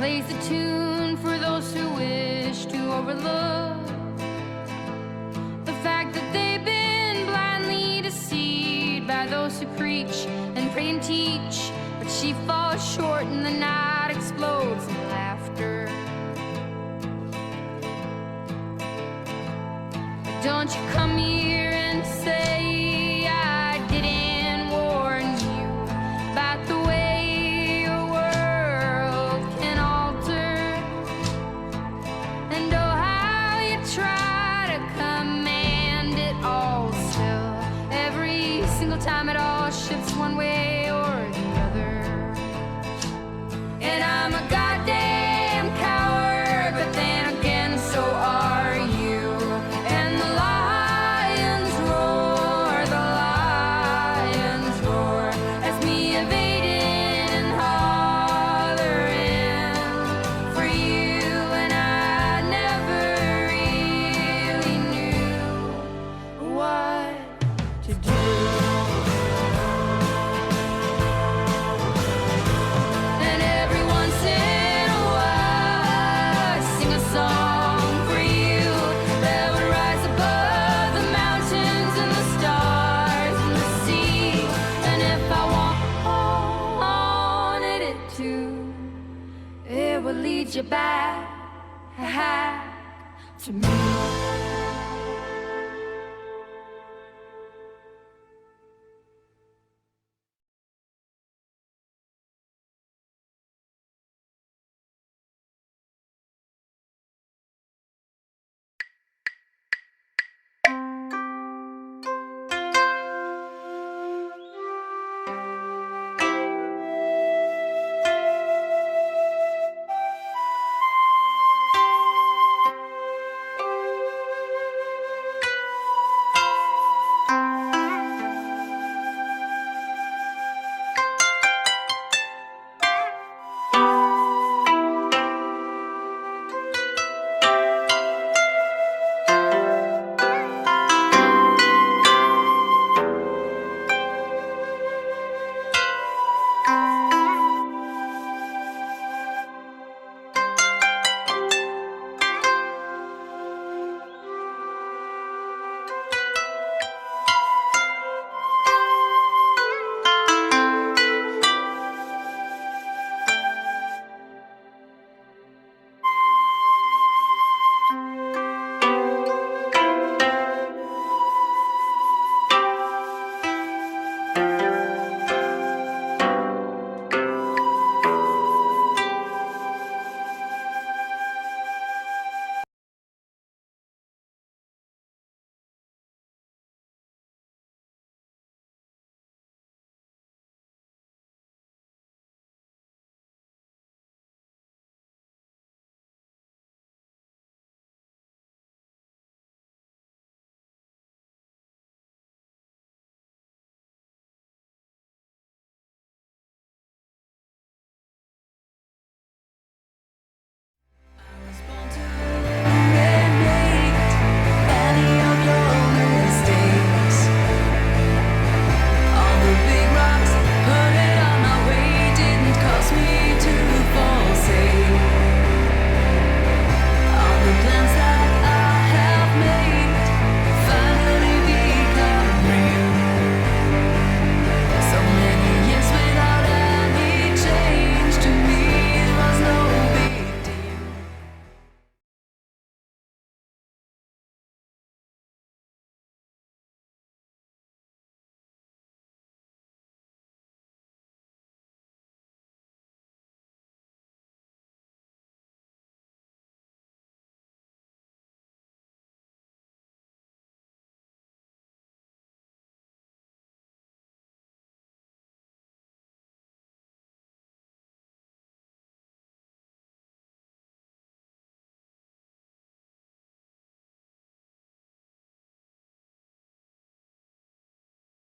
plays a tune for those who wish to overlook the fact that they've been blindly deceived by those who preach and pray and teach. But she falls short and the night explodes in laughter. Don't you come here and say I didn't warn you about the way your world can alter, and oh how you try to command it all. Still, every single time it all shifts one way or the other. And I'm a goddamn coward, but then again so are you. And the lions roar as me evading and hollering for you. And I never really knew what to do. And every once in a while I sing a song for you that would rise above the mountains and the stars and the sea. And if I wanted it to, it would lead you back to me.